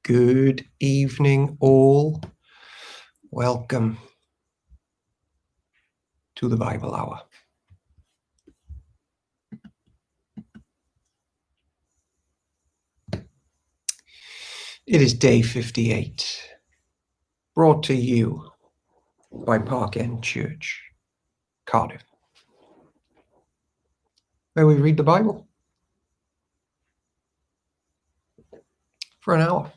Good evening, all. Welcome to the Bible Hour. It is day 58, brought to you by Park End Church, Cardiff, where we read the Bible for an hour.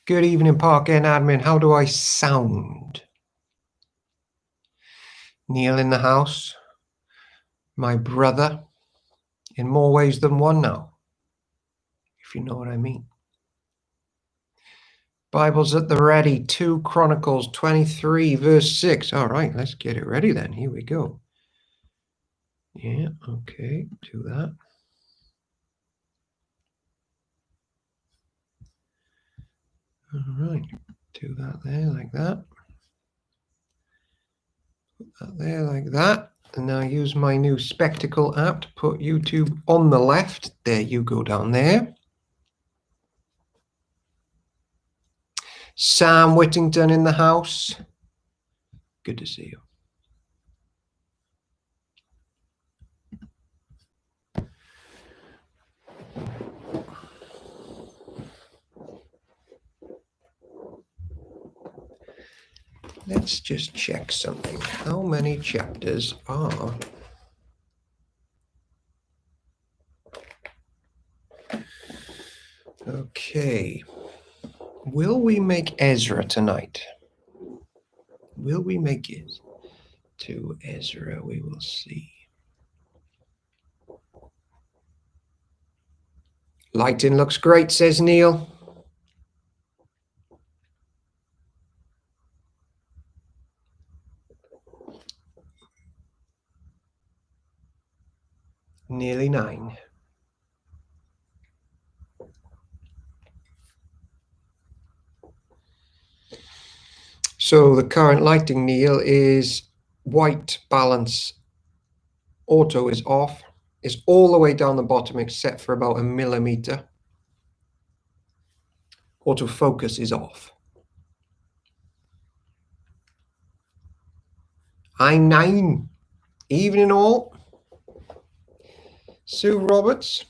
Good evening, Park End admin. How do I sound? Neil in the house, my brother, in more ways than one now, if you know what I mean. Bible's at the ready, 2 Chronicles 23, verse 6. All right, let's get it ready then. Here we go. Yeah, okay, do that. All right, do that there like that. Put that there like that. And now use my new Spectacle app to put YouTube on the left. There you go down there. Sam Whittington in the house. Good to see you. Let's just check something. How many chapters are? Okay. Will we make Ezra tonight? Will we make it to Ezra? We will see. Lighting looks great, says Neil. Nearly 9. So the current lighting, Neil, is white balance. Auto is off. It's all the way down the bottom except for about 1 millimeter. Autofocus is off. I'm 9. Evening all. Sue Roberts.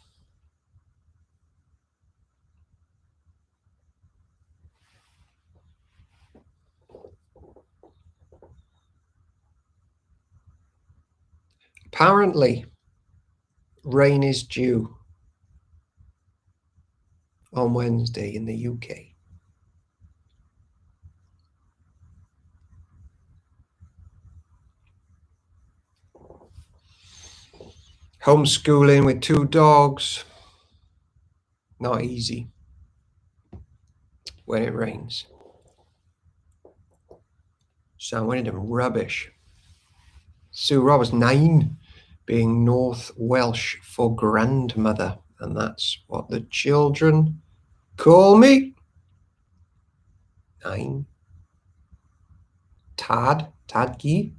Apparently, rain is due on Wednesday in the UK. Homeschooling with 2 dogs. Not easy when it rains. Sam Whittington, rubbish. Sue Roberts, 9, being North Welsh for grandmother. And that's what the children call me. 9. Tadgi.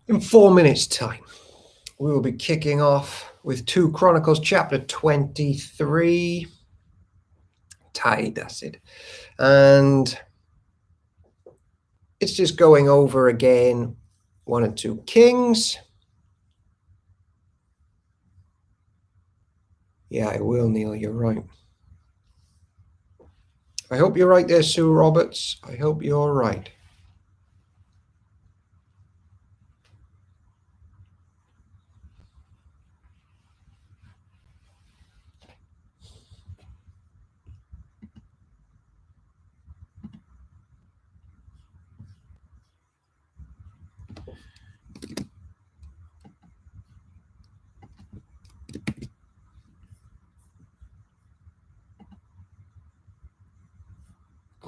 In 4 minutes' time, we will be kicking off with 2 Chronicles chapter 23. Tied, that's it. And it's just going over again 1 and 2 Kings. Yeah, I will, Neil, you're right. I hope you're right there, Sue Roberts. I hope you're right.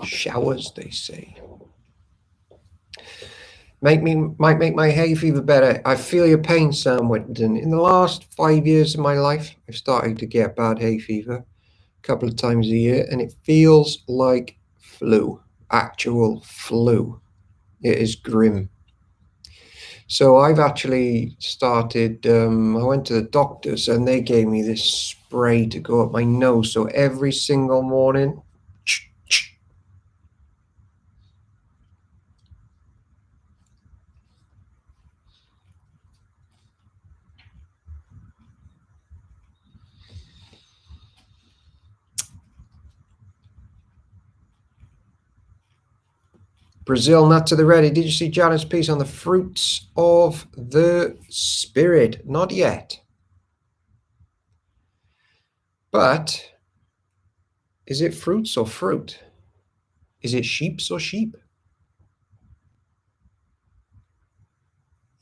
Showers, they say. Might make my hay fever better. I feel your pain, Sam Whittington. In the last 5 years of my life, I've started to get bad hay fever. a couple of times a year, and it feels like flu, actual flu. It is grim. So I've actually started, I went to the doctors and they gave me this spray to go up my nose. So every single morning, Brazil nut to the ready. Did you see Janet's piece on the fruits of the spirit? Not yet. But is it fruits or fruit? Is it sheeps or sheep?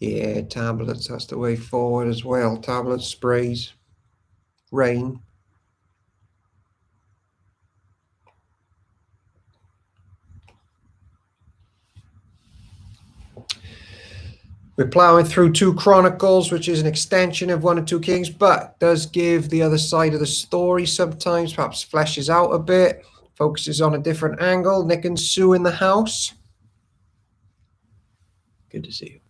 Yeah, tablets, that's the way forward as well. Tablets, sprays, rain. We're plowing through 2 Chronicles, which is an extension of 1 and 2 Kings, but does give the other side of the story sometimes, perhaps fleshes out a bit, focuses on a different angle. Nick and Sue in the house. Good to see you.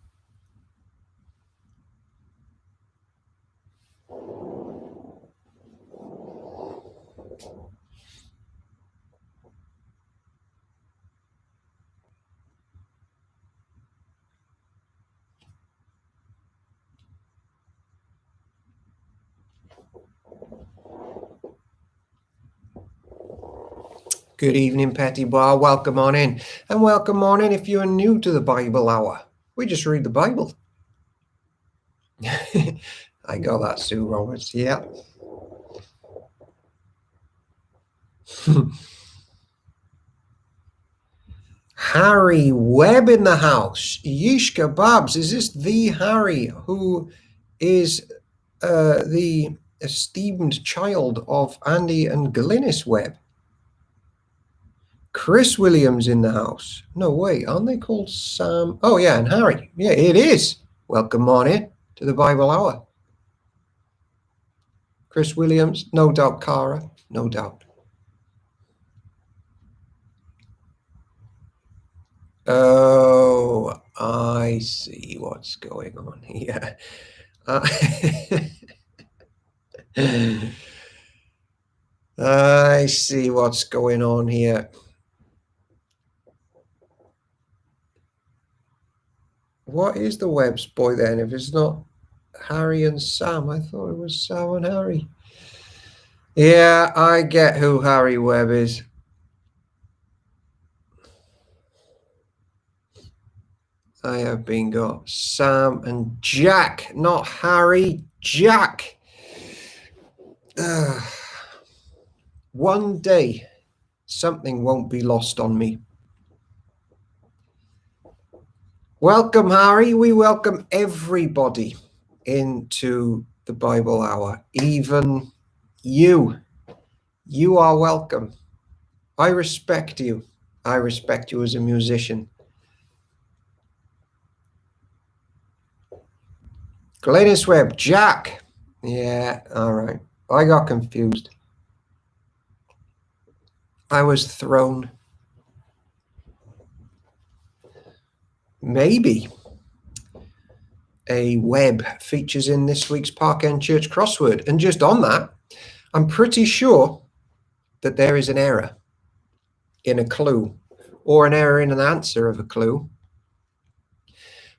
Good evening, Petty Bar. Welcome on in. And welcome on in if you're new to the Bible Hour. We just read the Bible. I got that, Sue Roberts. Yeah. Harry Webb in the house. Yeesh kebabs. Is this the Harry who is the esteemed child of Andy and Glynis Webb? Chris Williams in the house. No, wait, aren't they called Sam? Oh, yeah, and Harry. Yeah, it is. Welcome on in to the Bible Hour. Chris Williams, no doubt, Cara, no doubt. Oh, I see what's going on here. I see what's going on here. What is the Webb's boy then if it's not Harry and Sam? I thought it was Sam and Harry. Yeah, I get who Harry Webb is. I have bingo. Sam and Jack, not Harry, Jack. One day, something won't be lost on me. Welcome, Harry. We welcome everybody into the Bible Hour, even you. You are welcome. I respect you. I respect you as a musician. Glynis Webb, Jack. Yeah, all right. I got confused. I was thrown. Maybe a Webb features in this week's Park End Church crossword. And just on that, I'm pretty sure that there is an error in a clue or an error in an answer of a clue.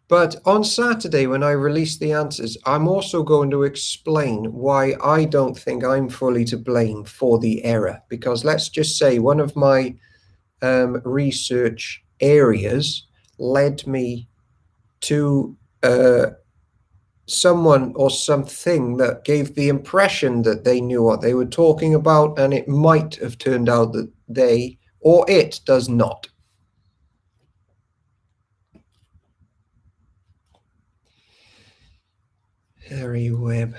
But on Saturday, when I release the answers, I'm also going to explain why I don't think I'm fully to blame for the error. Because let's just say one of my research areas led me to someone or something that gave the impression that they knew what they were talking about, and it might have turned out that they or it does not. Harry Webb.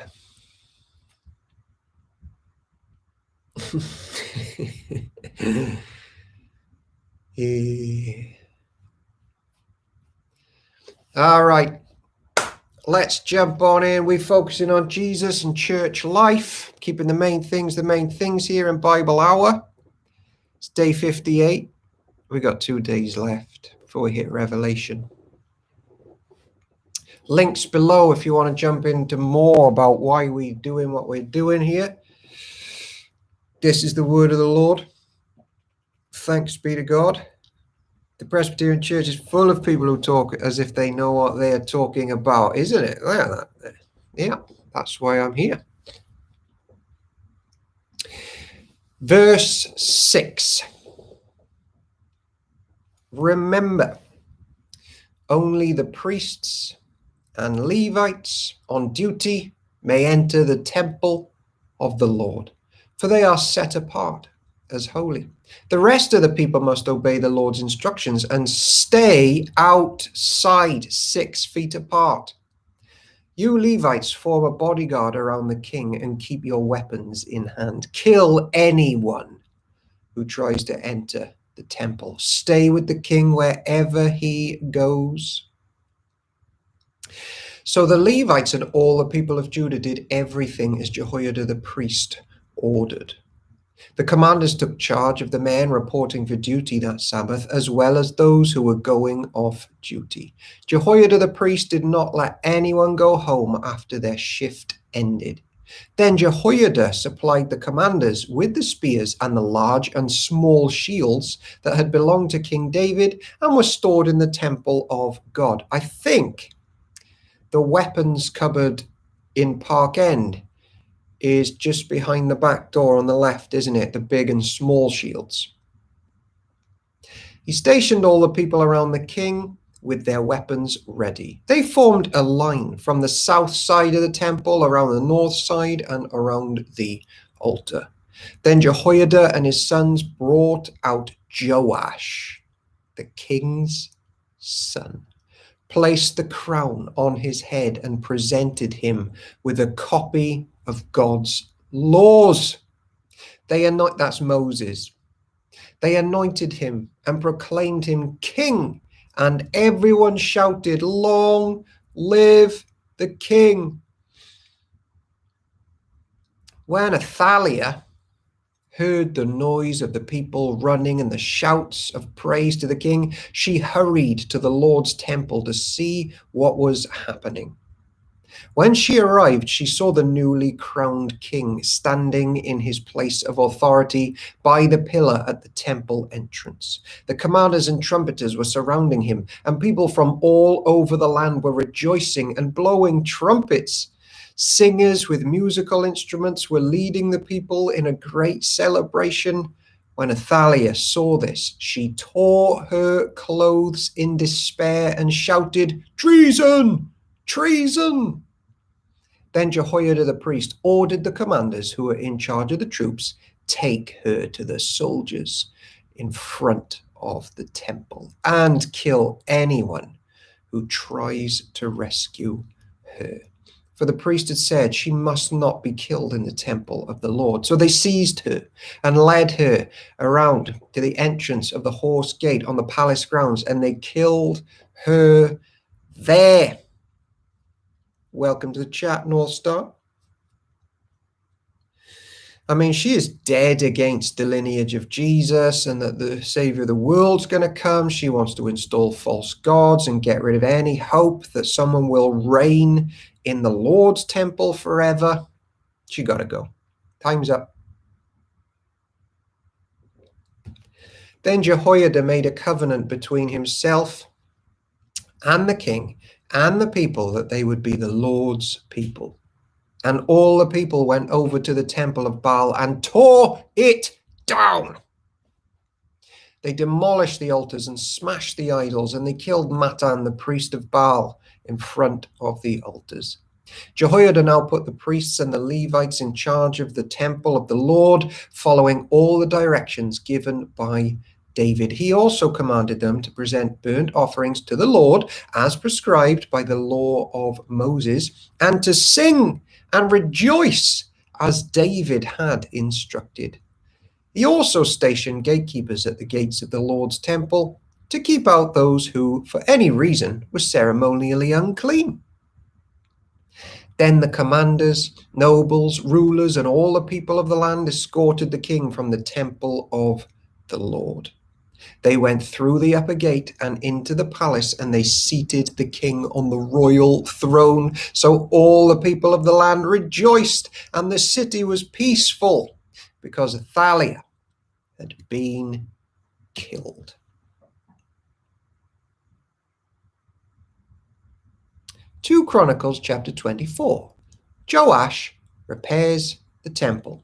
Yeah. All right. let's jump on in. We're focusing on Jesus and church life, keeping the main things here in Bible Hour. It's day 58. We got 2 days left before we hit Revelation. Links below if you want to jump into more about why we're doing what we're doing here. This is the word of the Lord. Thanks be to God. The Presbyterian Church is full of people who talk as if they know what they're talking about, isn't it? Yeah, that's why I'm here. Verse 6. Remember, only the priests and Levites on duty may enter the temple of the Lord, for they are set apart as holy. The rest of the people must obey the Lord's instructions and stay outside 6 feet apart. You Levites form a bodyguard around the king and keep your weapons in hand. Kill anyone who tries to enter the temple. Stay with the king wherever he goes. So the Levites and all the people of Judah did everything as Jehoiada the priest ordered. The commanders took charge of the men reporting for duty that Sabbath, as well as those who were going off duty. Jehoiada the priest did not let anyone go home after their shift ended. Then Jehoiada supplied the commanders with the spears and the large and small shields that had belonged to King David and were stored in the temple of God. I think the weapons cupboard in Park End is just behind the back door on the left, isn't it? The big and small shields. He stationed all the people around the king with their weapons ready. They formed a line from the south side of the temple, around the north side, and around the altar. Then Jehoiada and his sons brought out Joash, the king's son, placed the crown on his head, and presented him with a copy of God's laws. That's Moses. They anointed him and proclaimed him king, and everyone shouted, "Long live the king." When Athaliah heard the noise of the people running and the shouts of praise to the king, she hurried to the Lord's temple to see what was happening. When she arrived, she saw the newly crowned king standing in his place of authority by the pillar at the temple entrance. The commanders and trumpeters were surrounding him, and people from all over the land were rejoicing and blowing trumpets. Singers with musical instruments were leading the people in a great celebration. When Athaliah saw this, she tore her clothes in despair and shouted, "Treason! Treason!" Then Jehoiada the priest ordered the commanders who were in charge of the troops, "Take her to the soldiers in front of the temple and kill anyone who tries to rescue her." For the priest had said she must not be killed in the temple of the Lord. So they seized her and led her around to the entrance of the horse gate on the palace grounds, and they killed her there. Welcome to the chat, North Star. I mean, she is dead against the lineage of Jesus and that the Savior of the world's going to come. She wants to install false gods and get rid of any hope that someone will reign in the Lord's temple forever. She got to go. Time's up. Then Jehoiada made a covenant between himself and the king and the people that they would be the Lord's people. And all the people went over to the temple of Baal and tore it down. They demolished the altars and smashed the idols, and they killed Matan, the priest of Baal, in front of the altars. Jehoiada now put the priests and the Levites in charge of the temple of the Lord, following all the directions given by David. He also commanded them to present burnt offerings to the Lord as prescribed by the law of Moses, and to sing and rejoice as David had instructed. He also stationed gatekeepers at the gates of the Lord's temple to keep out those who, for any reason, were ceremonially unclean. Then the commanders, nobles, rulers, and all the people of the land escorted the king from the temple of the Lord. They went through the upper gate and into the palace, and they seated the king on the royal throne. So all the people of the land rejoiced, and the city was peaceful because Athaliah had been killed. 2 Chronicles chapter 24. Joash repairs the temple.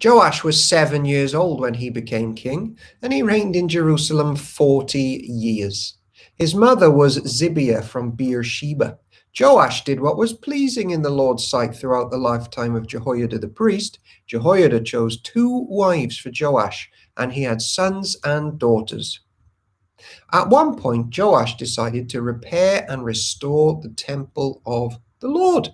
Joash was 7 years old when he became king, and he reigned in Jerusalem 40 years. His mother was Zibiah from Beersheba. Joash did what was pleasing in the Lord's sight throughout the lifetime of Jehoiada the priest. Jehoiada chose 2 wives for Joash, and he had sons and daughters. At one point, Joash decided to repair and restore the temple of the Lord.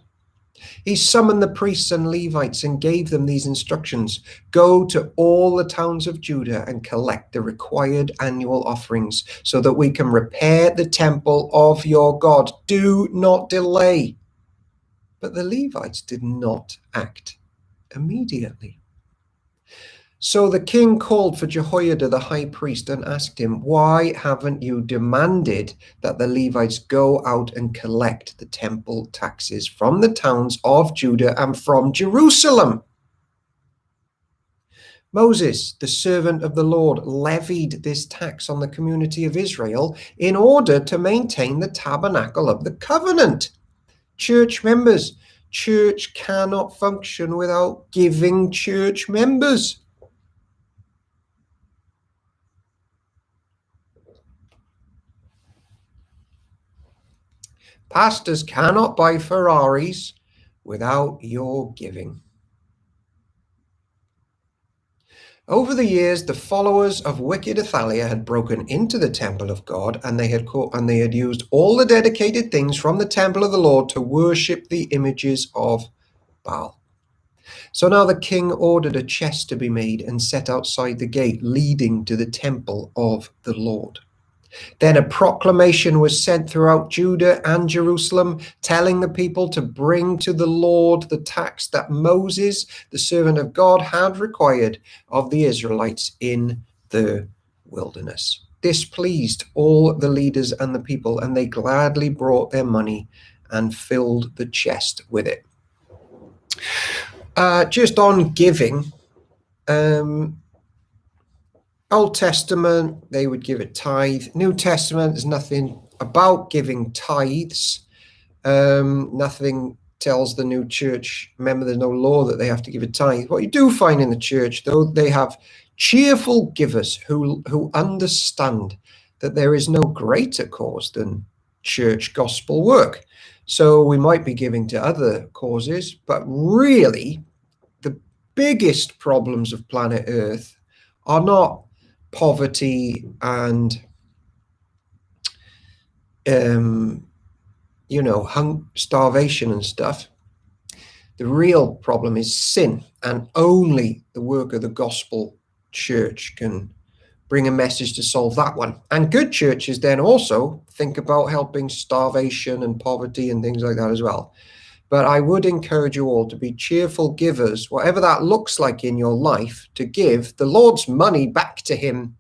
He summoned the priests and Levites and gave them these instructions. Go to all the towns of Judah and collect the required annual offerings so that we can repair the temple of your God. Do not delay. But the Levites did not act immediately. So the king called for Jehoiada the high priest and asked him, why haven't you demanded that the Levites go out and collect the temple taxes from the towns of Judah and from Jerusalem? Moses, the servant of the Lord, levied this tax on the community of Israel in order to maintain the tabernacle of the covenant. Church members, church cannot function without giving church members. Pastors cannot buy Ferraris without your giving. Over the years, the followers of wicked Athaliah had broken into the temple of God, and they had used all the dedicated things from the temple of the Lord to worship the images of Baal. So now the king ordered a chest to be made and set outside the gate leading to the temple of the Lord. Then a proclamation was sent throughout Judah and Jerusalem, telling the people to bring to the Lord the tax that Moses, the servant of God, had required of the Israelites in the wilderness. This pleased all the leaders and the people, and they gladly brought their money and filled the chest with it. Just on giving, Old Testament, they would give a tithe. New Testament, there's nothing about giving tithes. Nothing tells the new church, remember, there's no law that they have to give a tithe. What you do find in the church, though, they have cheerful givers who understand that there is no greater cause than church gospel work. So we might be giving to other causes, but really the biggest problems of planet Earth are not poverty and starvation and stuff. The real problem is sin, and only the work of the gospel church can bring a message to solve that one. And good churches then also think about helping starvation and poverty and things like that as well. But I would encourage you all to be cheerful givers, whatever that looks like in your life, to give the Lord's money back to him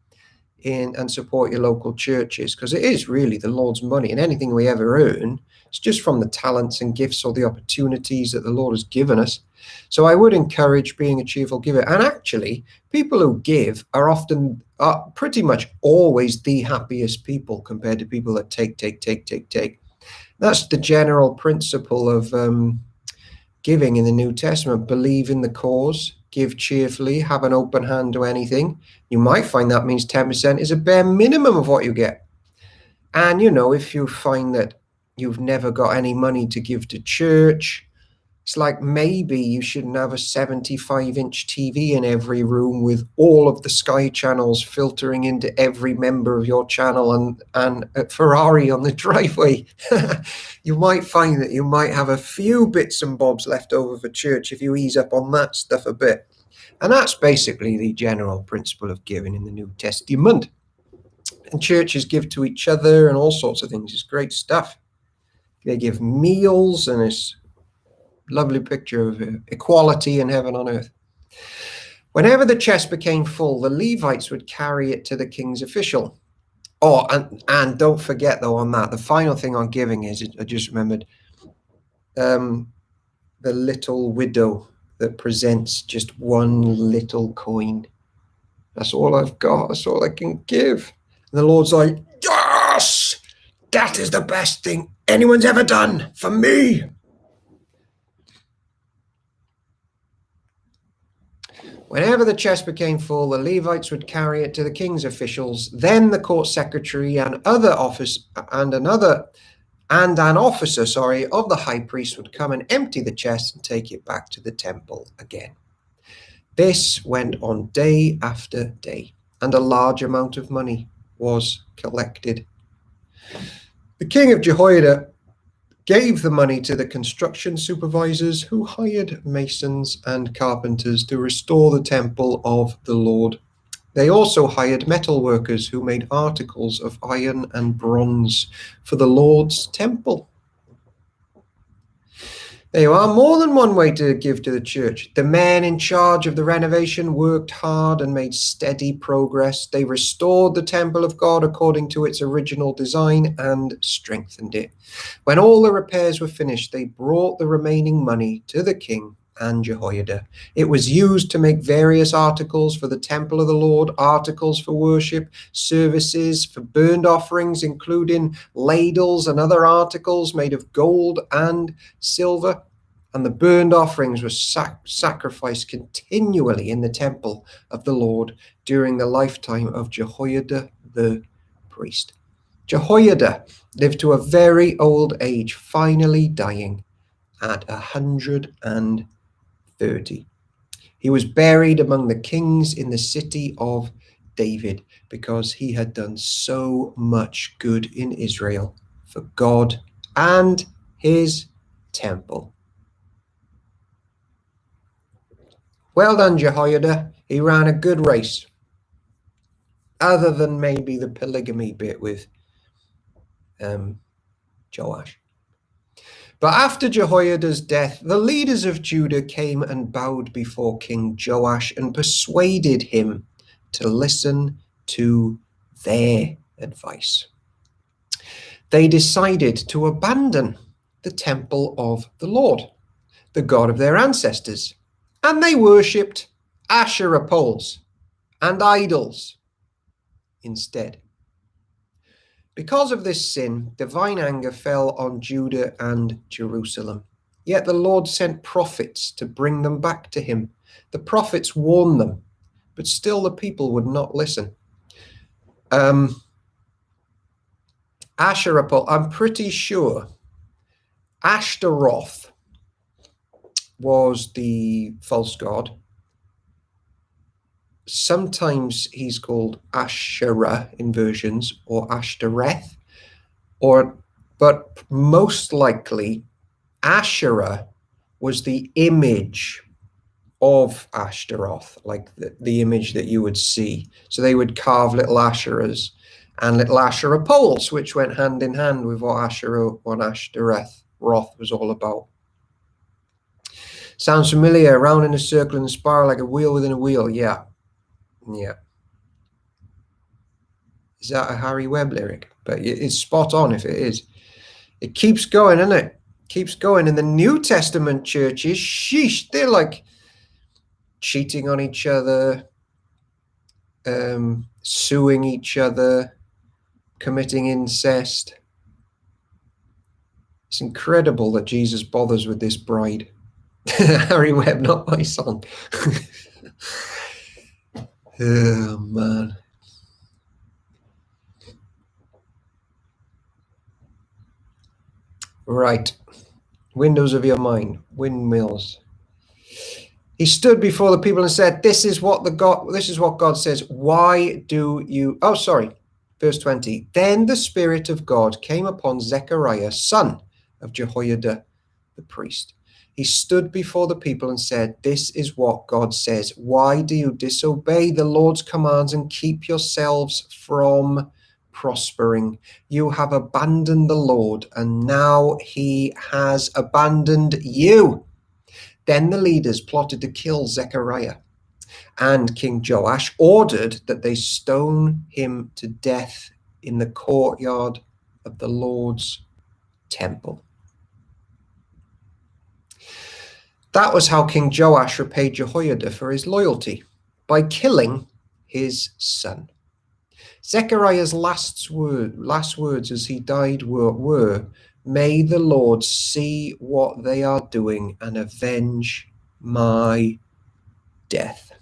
and support your local churches, because it is really the Lord's money, and anything we ever earn, it's just from the talents and gifts or the opportunities that the Lord has given us. So I would encourage being a cheerful giver. And actually, people who give are pretty much always the happiest people compared to people that take. That's the general principle of giving in the New Testament. Believe in the cause, give cheerfully, have an open hand to anything. You might find that means 10% is a bare minimum of what you get. And, if you find that you've never got any money to give to church, it's like maybe you shouldn't have a 75-inch TV in every room with all of the Sky channels filtering into every member of your channel and a Ferrari on the driveway. You might find that you might have a few bits and bobs left over for church if you ease up on that stuff a bit. And that's basically the general principle of giving in the New Testament. And churches give to each other and all sorts of things. It's great stuff. They give meals, and it's a lovely picture of equality in heaven on earth. Whenever the chest became full, the Levites would carry it to the king's official. Oh, and don't forget, though, on that, the final thing on giving is, I just remembered, the little widow that presents just one little coin. That's all I've got. That's all I can give. And the Lord's like, yes, that is the best thing anyone's ever done for me. Whenever the chest became full, the Levites would carry it to the king's officials. Then the court secretary and an officer of the high priest would come and empty the chest and take it back to the temple again. This went on day after day, and a large amount of money was collected. The king of Jehoiada gave the money to the construction supervisors, who hired masons and carpenters to restore the temple of the Lord. They also hired metal workers who made articles of iron and bronze for the Lord's temple. There are more than one way to give to the church. The men in charge of the renovation worked hard and made steady progress. They restored the temple of God according to its original design and strengthened it. When all the repairs were finished, they brought the remaining money to the king and Jehoiada. It was used to make various articles for the temple of the Lord, articles for worship, services, for burnt offerings, including ladles and other articles made of gold and silver. And the burnt offerings were sacrificed continually in the temple of the Lord during the lifetime of Jehoiada the priest. Jehoiada lived to a very old age, finally dying at 130. He was buried among the kings in the city of David because he had done so much good in Israel for God and his temple. Well done, Jehoiada. He ran a good race, other than maybe the polygamy bit with Joash. But after Jehoiada's death, the leaders of Judah came and bowed before King Joash and persuaded him to listen to their advice. They decided to abandon the temple of the Lord, the God of their ancestors, and they worshipped Asherah poles and idols instead. Because of this sin, divine anger fell on Judah and Jerusalem. Yet the Lord sent prophets to bring them back to him. The prophets warned them, but still the people would not listen. Asherah pole, I'm pretty sure Ashtaroth was the false god. Sometimes he's called Asherah in versions, or Ashtoreth, but most likely Asherah was the image of Ashtaroth, like the image that you would see. So they would carve little Asherahs and little Asherah poles, which went hand in hand with what Ashtoreth was all about. Sounds familiar? Round in a circle and a spiral like a wheel within a wheel. Yeah. Is that a Harry Webb lyric? But it's spot on if it is. It keeps going, isn't it? Keeps going. In the New Testament churches, sheesh, they're like cheating on each other, suing each other, committing incest. It's incredible that Jesus bothers with this bride. Harry Webb, not my song. Oh, man. Right. Windows of your mind. Windmills. He stood before the people and said, this is what God says. Why do you... Oh, sorry. Verse 20. Then the Spirit of God came upon Zechariah, son of Jehoiada, the priest. He stood before the people and said, this is what God says. Why do you disobey the Lord's commands and keep yourselves from prospering. You have abandoned the Lord, and now he has abandoned you." Then the leaders plotted to kill Zechariah, and King Joash ordered that they stone him to death in the courtyard of the Lord's temple. That was how King Joash repaid Jehoiada for his loyalty, by killing his son. Zechariah's last words as he died were, "May the Lord see what they are doing and avenge my death."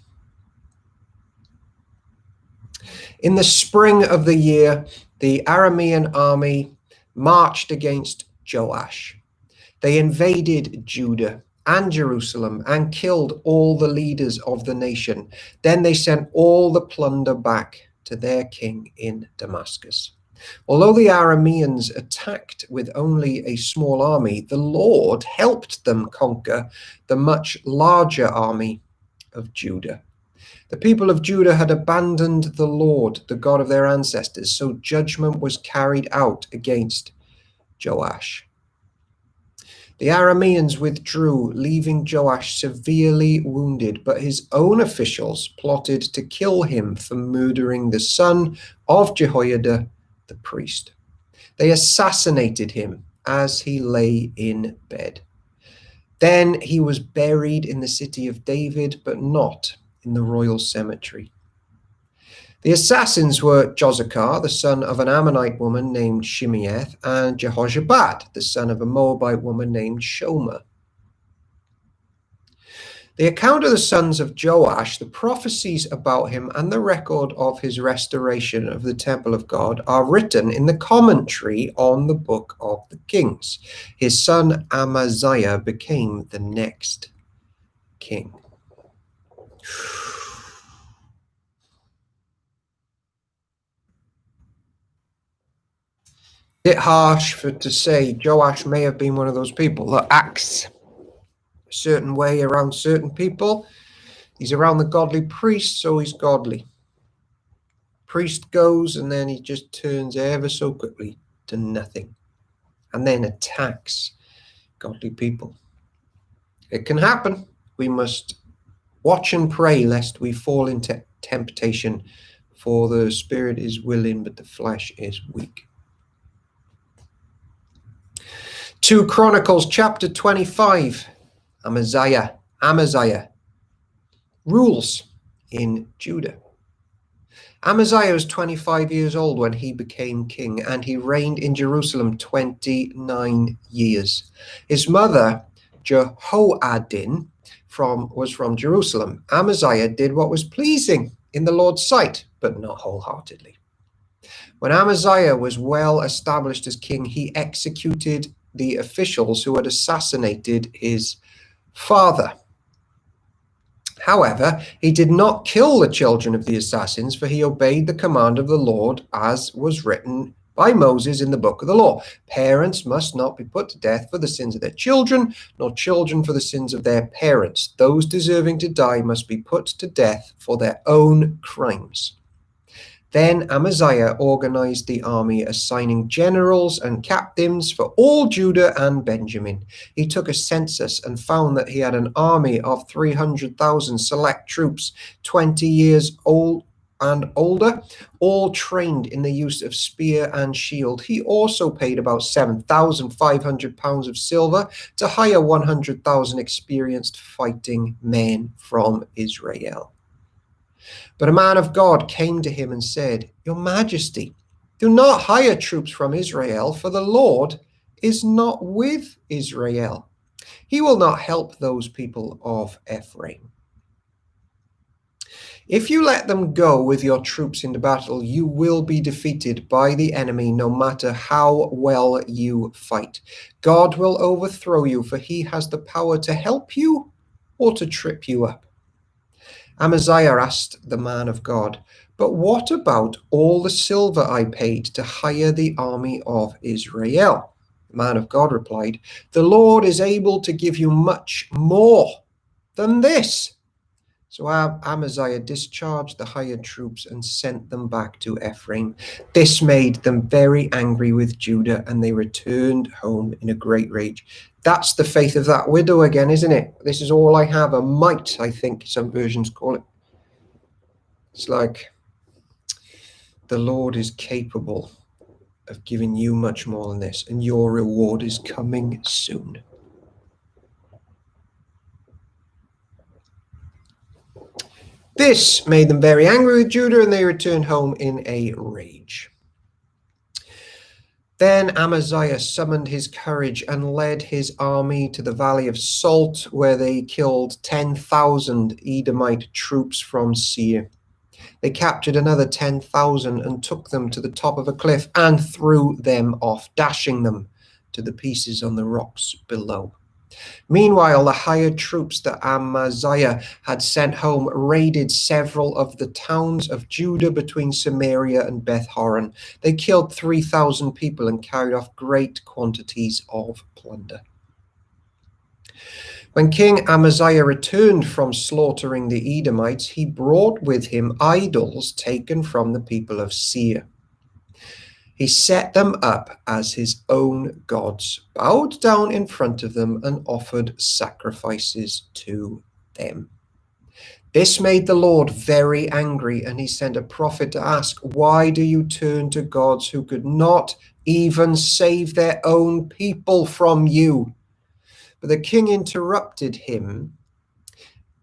In the spring of the year, the Aramean army marched against Joash. They invaded Judah and Jerusalem and killed all the leaders of the nation. Then they sent all the plunder back to their king in Damascus. Although the Arameans attacked with only a small army, the Lord helped them conquer the much larger army of Judah. The people of Judah had abandoned the Lord, the God of their ancestors, so judgment was carried out against Joash. The Arameans withdrew, leaving Joash severely wounded, but his own officials plotted to kill him for murdering the son of Jehoiada, the priest. They assassinated him as he lay in bed. Then he was buried in the city of David, but not in the royal cemetery. The assassins were Josachar, the son of an Ammonite woman named Shimeath, and Jehozabad, the son of a Moabite woman named Shomer. The account of the sons of Joash, the prophecies about him, and the record of his restoration of the temple of God are written in the commentary on the book of the Kings. His son Amaziah became the next king. Bit harsh to say Joash may have been one of those people that acts a certain way around certain people. He's around the godly priest, so he's godly. Priest goes, and then he just turns ever so quickly to nothing, and then attacks godly people. It can happen. We must watch and pray lest we fall into temptation, for the spirit is willing, but the flesh is weak. 2 Chronicles chapter 25, Amaziah rules in Judah. Amaziah was 25 years old when he became king, and he reigned in Jerusalem 29 years. His mother, Jehoadin, was from Jerusalem. Amaziah did what was pleasing in the Lord's sight, but not wholeheartedly. When Amaziah was well established as king, he executed the officials who had assassinated his father. However, he did not kill the children of the assassins, for he obeyed the command of the Lord as was written by Moses in the book of the law. Parents must not be put to death for the sins of their children, nor children for the sins of their parents. Those deserving to die must be put to death for their own crimes. Then Amaziah organized the army, assigning generals and captains for all Judah and Benjamin. He took a census and found that he had an army of 300,000 select troops, 20 years old and older, all trained in the use of spear and shield. He also paid about 7,500 pounds of silver to hire 100,000 experienced fighting men from Israel. But a man of God came to him and said, "Your Majesty, do not hire troops from Israel, for the Lord is not with Israel. He will not help those people of Ephraim. If you let them go with your troops into battle, you will be defeated by the enemy, no matter how well you fight. God will overthrow you, for he has the power to help you or to trip you up." Amaziah asked the man of God, "But what about all the silver I paid to hire the army of Israel?" The man of God replied, "The Lord is able to give you much more than this." So Amaziah discharged the hired troops and sent them back to Ephraim. This made them very angry with Judah, and they returned home in a great rage. That's the faith of that widow again, isn't it? This is all I have, a mite, I think some versions call it. It's like the Lord is capable of giving you much more than this, and your reward is coming soon. This made them very angry with Judah, and they returned home in a rage. Then Amaziah summoned his courage and led his army to the valley of Salt, where they killed 10,000 Edomite troops from Seir. They captured another 10,000 and took them to the top of a cliff and threw them off, dashing them to the pieces on the rocks below. Meanwhile, the hired troops that Amaziah had sent home raided several of the towns of Judah between Samaria and Beth Horon. They killed 3,000 people and carried off great quantities of plunder. When King Amaziah returned from slaughtering the Edomites, he brought with him idols taken from the people of Seir. He set them up as his own gods, bowed down in front of them, and offered sacrifices to them. This made the Lord very angry, and he sent a prophet to ask, "Why do you turn to gods who could not even save their own people from you?" But the king interrupted him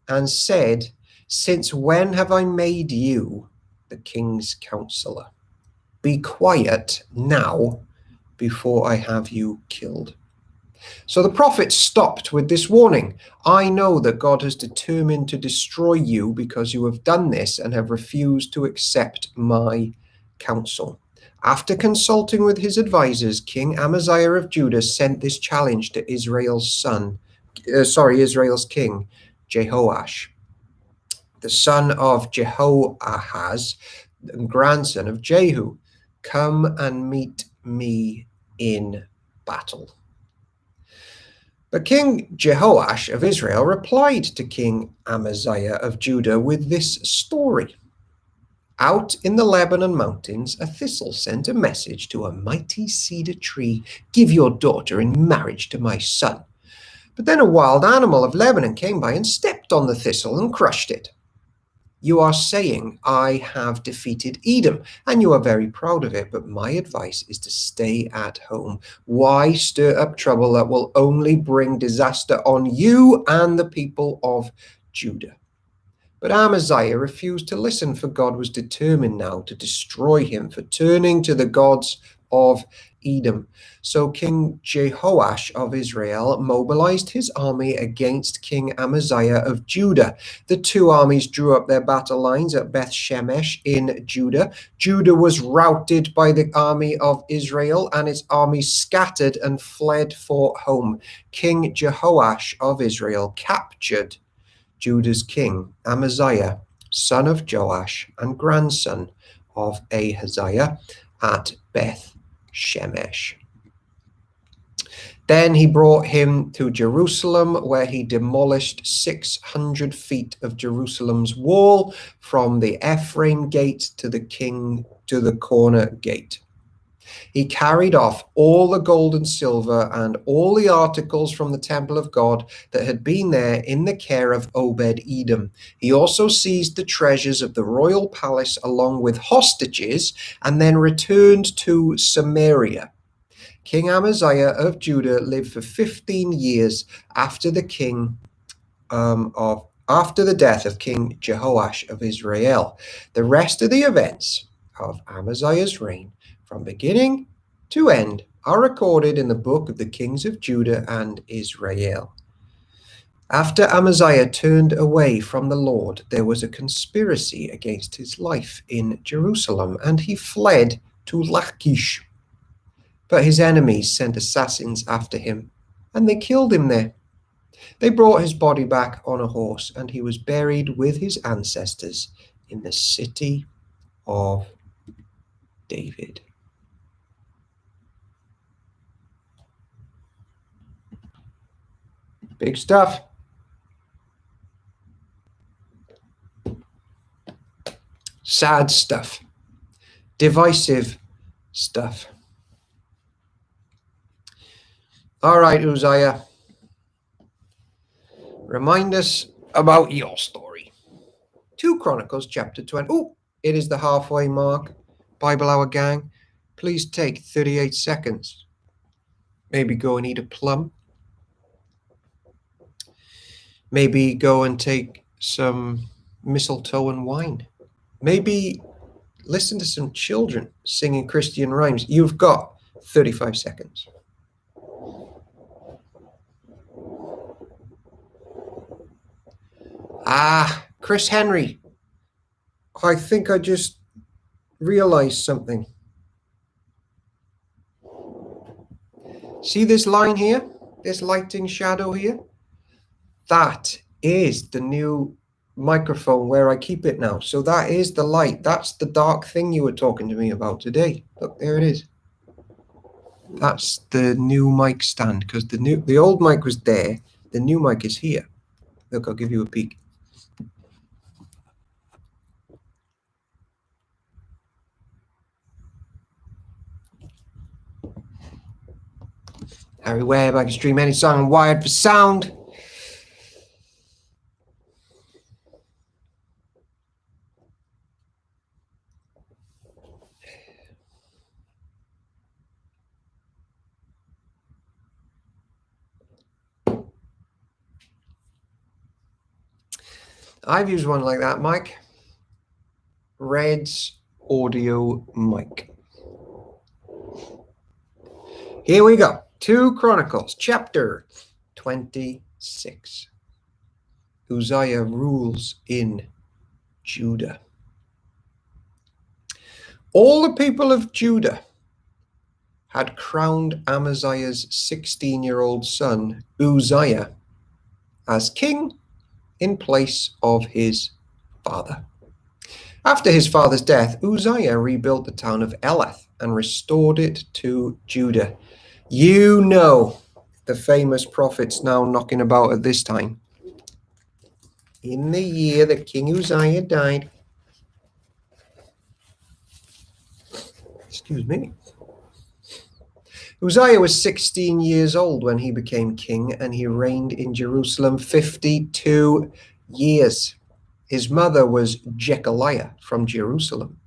and said, "Since when have I made you the king's counselor? Be quiet now before I have you killed." So the prophet stopped with this warning. "I know that God has determined to destroy you because you have done this and have refused to accept my counsel." After consulting with his advisors, King Amaziah of Judah sent this challenge to Israel's king, Jehoash, the son of Jehoahaz and grandson of Jehu. "Come and meet me in battle." But King Jehoash of Israel replied to King Amaziah of Judah with this story. "Out in the Lebanon mountains, a thistle sent a message to a mighty cedar tree, 'Give your daughter in marriage to my son.' But then a wild animal of Lebanon came by and stepped on the thistle and crushed it. You are saying, 'I have defeated Edom,' and you are very proud of it, but my advice is to stay at home. Why stir up trouble that will only bring disaster on you and the people of Judah?" But Amaziah refused to listen, for God was determined now to destroy him for turning to the gods of Edom. So King Jehoash of Israel mobilized his army against King Amaziah of Judah. The two armies drew up their battle lines at Beth Shemesh in Judah. Judah was routed by the army of Israel, and its army scattered and fled for home. King Jehoash of Israel captured Judah's king, Amaziah, son of Joash and grandson of Ahaziah, at Beth Shemesh. Then he brought him to Jerusalem, where he demolished 600 feet of Jerusalem's wall from the Ephraim gate to the corner gate. He carried off all the gold and silver and all the articles from the temple of God that had been there in the care of Obed-Edom. He also seized the treasures of the royal palace along with hostages and then returned to Samaria. King Amaziah of Judah lived for 15 years after the death of King Jehoash of Israel. The rest of the events of Amaziah's reign, from beginning to end, are recorded in the book of the kings of Judah and Israel. After Amaziah turned away from the Lord, there was a conspiracy against his life in Jerusalem, and he fled to Lachish. But his enemies sent assassins after him, and they killed him there. They brought his body back on a horse, and he was buried with his ancestors in the city of David. Big stuff. sad stuff, divisive stuff. All right, Uzziah, remind us about your story. 2 Chronicles chapter 20. Oh, it is the halfway mark. Bible Hour gang, please take 38 seconds. Maybe go and eat a plum. Maybe go and take some mistletoe and wine. Maybe listen to some children singing Christian rhymes. You've got 35 seconds. Chris Henry. I think I just realized something. See this line here? This lighting shadow here? That is the new microphone where I keep it now. So that is the light. That's the dark thing you were talking to me about today. Look, there it is. That's the new mic stand, because the old mic was there. The new mic is here. Look, I'll give you a peek. Harry Webb, I can stream any song on Wired for Sound. I've used one like that, Mike. Red's audio mic. Here we go. 2 Chronicles, chapter 26. Uzziah rules in Judah. All the people of Judah had crowned Amaziah's 16-year-old son, Uzziah, as king in place of his father. After his father's death, Uzziah rebuilt the town of Elath and restored it to Judah. You know the famous prophets now knocking about at this time. In the year that King Uzziah died, excuse me, Uzziah was 16 years old when he became king, and he reigned in Jerusalem 52 years. His mother was Jechaliah from Jerusalem.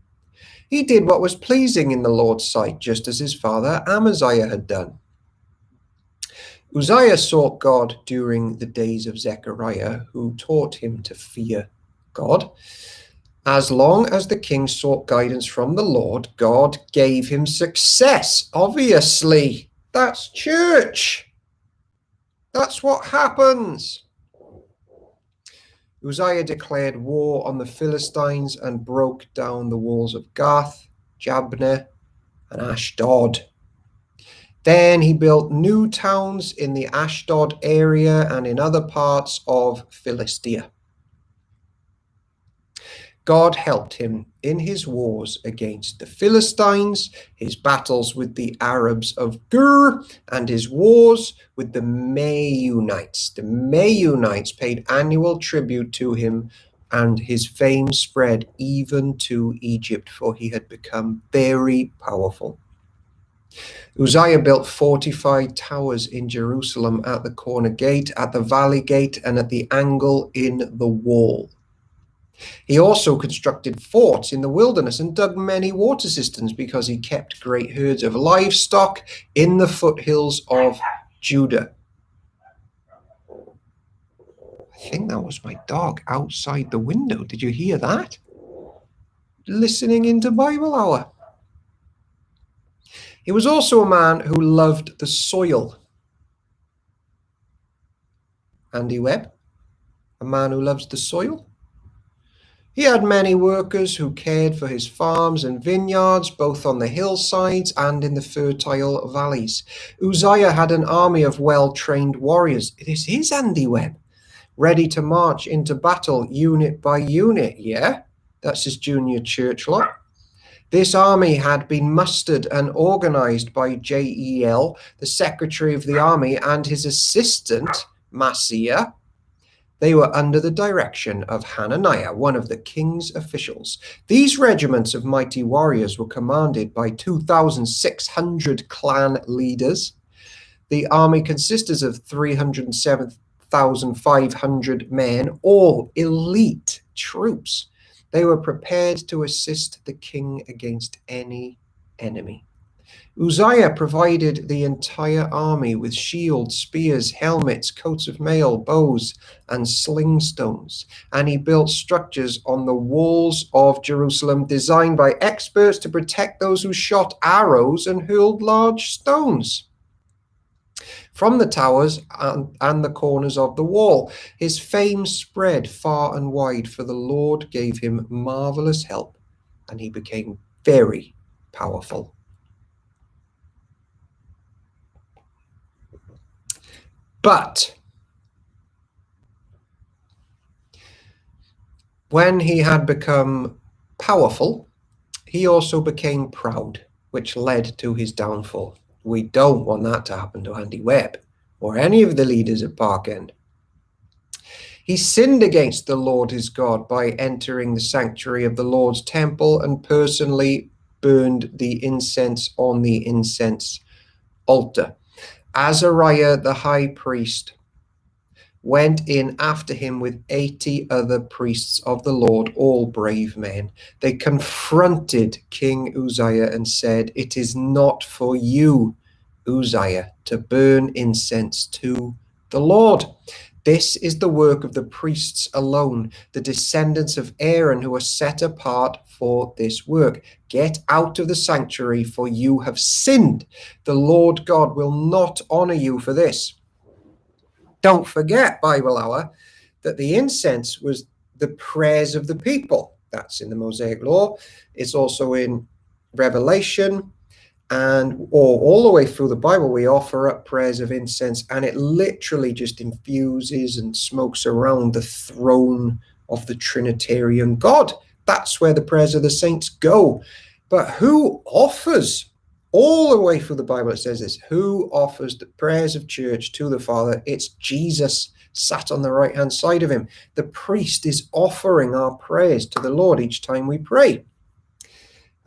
He did what was pleasing in the Lord's sight, just as his father Amaziah had done. Uzziah sought God during the days of Zechariah, who taught him to fear God. As long as the king sought guidance from the Lord, God gave him success. Obviously, that's church. That's what happens. Uzziah declared war on the Philistines and broke down the walls of Gath, Jabneh, and Ashdod. Then he built new towns in the Ashdod area and in other parts of Philistia. God helped him in his wars against the Philistines, his battles with the Arabs of Gur, and his wars with the Meunites. The Meunites paid annual tribute to him, and his fame spread even to Egypt, for he had become very powerful. Uzziah built fortified towers in Jerusalem at the corner gate, at the valley gate, and at the angle in the wall. He also constructed forts in the wilderness and dug many water cisterns because he kept great herds of livestock in the foothills of Judah. I think that was my dog outside the window. Did you hear that? Listening into Bible Hour. He was also a man who loved the soil. Andy Webb, a man who loves the soil. He had many workers who cared for his farms and vineyards, both on the hillsides and in the fertile valleys. Uzziah had an army of well-trained warriors. This is Andy Webb, ready to march into battle unit by unit. Yeah, that's his junior church lot. This army had been mustered and organized by Jeiel, the secretary of the army, and his assistant, Maaseiah. They were under the direction of Hananiah, one of the king's officials. These regiments of mighty warriors were commanded by 2,600 clan leaders. The army consisted of 307,500 men, all elite troops. They were prepared to assist the king against any enemy. Uzziah provided the entire army with shields, spears, helmets, coats of mail, bows, and sling stones. And he built structures on the walls of Jerusalem designed by experts to protect those who shot arrows and hurled large stones from the towers and the corners of the wall. His fame spread far and wide, for the Lord gave him marvelous help, and he became very powerful. But when he had become powerful, he also became proud, which led to his downfall. We don't want that to happen to Andy Webb or any of the leaders at Park End. He sinned against the Lord his God by entering the sanctuary of the Lord's temple and personally burned the incense on the incense altar. Azariah the high priest went in after him with 80 other priests of the Lord, all brave men. They confronted King Uzziah and said, "It is not for you, Uzziah, to burn incense to the Lord. This is the work of the priests alone, the descendants of Aaron, who are set apart for this work. Get out of the sanctuary, for you have sinned. The Lord God will not honor you for this." Don't forget, Bible Hour, that the incense was the prayers of the people. That's in the Mosaic Law. It's also in Revelation, and all the way through the Bible, we offer up prayers of incense, and it literally just infuses and smokes around the throne of the Trinitarian God. That's where the prayers of the saints go. But who offers? All the way through the Bible, it says this: who offers the prayers of church to the Father? It's Jesus sat on the right-hand side of him. The priest is offering our prayers to the Lord each time we pray.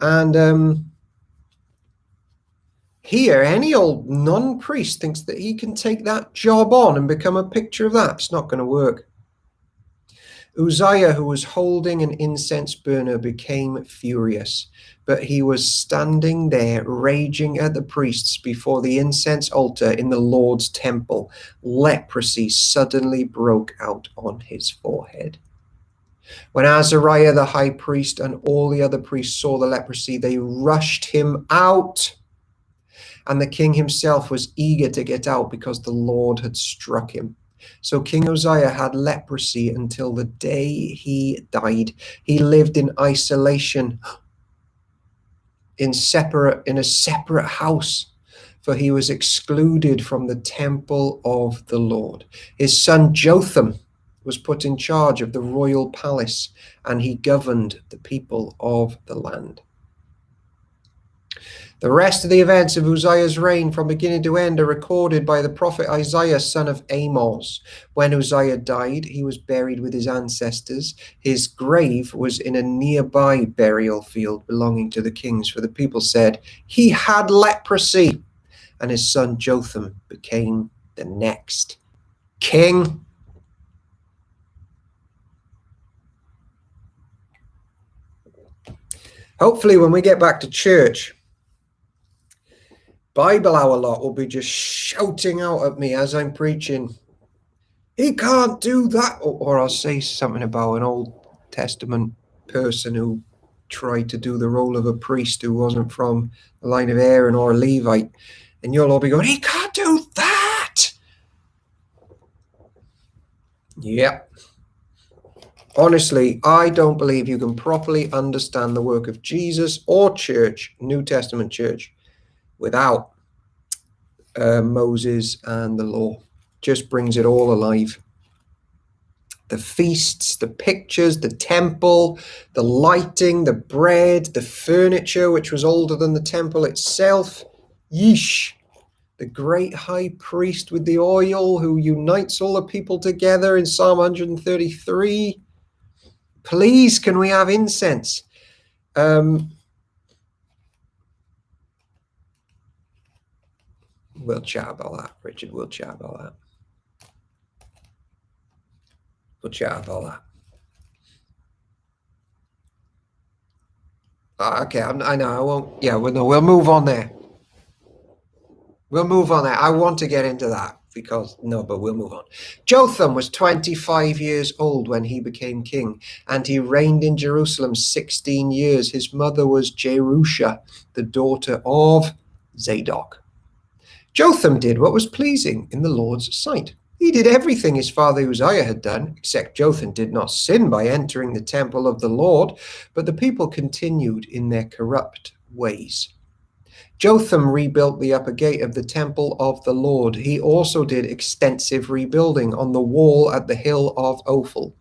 And here, any old non-priest thinks that he can take that job on and become a picture of that. It's not going to work. Uzziah, who was holding an incense burner, became furious, but he was standing there raging at the priests before the incense altar in the Lord's temple. Leprosy suddenly broke out on his forehead. When Azariah the high priest and all the other priests saw the leprosy, they rushed him out. And the king himself was eager to get out because the Lord had struck him. So King Uzziah had leprosy until the day he died. He lived in isolation, in a separate house, for he was excluded from the temple of the Lord. His son Jotham was put in charge of the royal palace, and he governed the people of the land. The rest of the events of Uzziah's reign from beginning to end are recorded by the prophet Isaiah, son of Amos. When Uzziah died, he was buried with his ancestors. His grave was in a nearby burial field belonging to the kings, for the people said he had leprosy, and his son Jotham became the next king. Hopefully, when we get back to church, Bible Hour lot will be just shouting out at me as I'm preaching, "He can't do that," or I'll say something about an Old Testament person who tried to do the role of a priest who wasn't from the line of Aaron or a Levite, and you'll all be going, "He can't do that." Yep. Honestly, I don't believe you can properly understand the work of Jesus or church, New Testament church, without Moses and the law. Just brings it all alive. The feasts, the pictures, the temple, the lighting, the bread, the furniture, which was older than the temple itself. Yeesh. the great high priest with the oil who unites all the people together in Psalm 133. Please, can we have incense? We'll chat about that, Richard. We'll chat about that. Okay, I know I won't. Yeah, we'll move on there. We'll move on there. I want to get into that but we'll move on. Jotham was 25 years old when he became king, and he reigned in Jerusalem 16 years. His mother was Jerusha, the daughter of Zadok. Jotham did what was pleasing in the Lord's sight. He did everything his father Uzziah had done, except Jotham did not sin by entering the temple of the Lord, but the people continued in their corrupt ways. Jotham rebuilt the upper gate of the temple of the Lord. He also did extensive rebuilding on the wall at the hill of Ophel.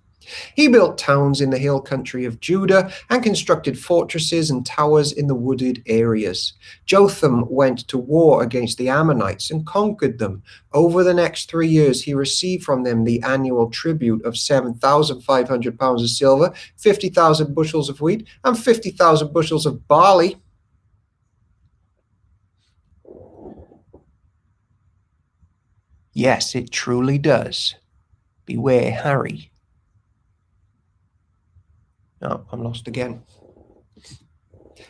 He built towns in the hill country of Judah and constructed fortresses and towers in the wooded areas. Jotham went to war against the Ammonites and conquered them. Over the next 3 years, he received from them the annual tribute of 7,500 pounds of silver, 50,000 bushels of wheat, and 50,000 bushels of barley. Yes, it truly does. Beware, Harry. No, I'm lost again.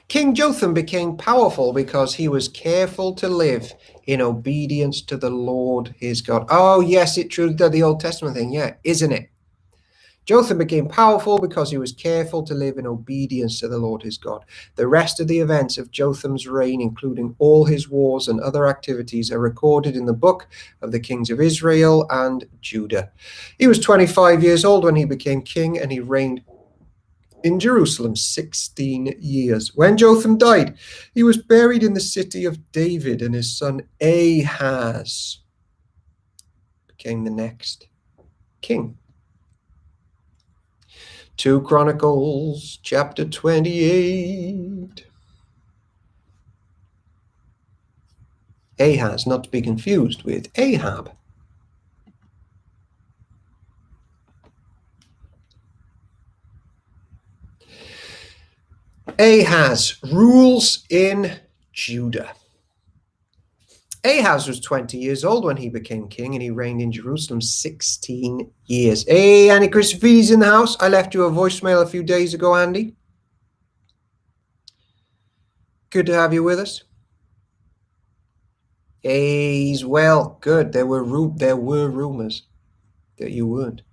King Jotham became powerful because he was careful to live in obedience to the Lord his God. Oh, yes, it truly does. The Old Testament thing, yeah, isn't it? Jotham became powerful because he was careful to live in obedience to the Lord his God. The rest of the events of Jotham's reign, including all his wars and other activities, are recorded in the book of the kings of Israel and Judah. He was 25 years old when he became king, and he reigned in Jerusalem 16 years. When Jotham died, he was buried in the city of David, and his son Ahaz became the next king. 2 Chronicles chapter 28. Ahaz, not to be confused with Ahab. Ahaz rules in Judah. Ahaz was 20 years old when he became king, and he reigned in Jerusalem 16 years. Hey, Andy Christophides in the house. I left you a voicemail a few days ago, Andy. Good to have you with us. Hey, he's well. Good. There were rumors that you weren't.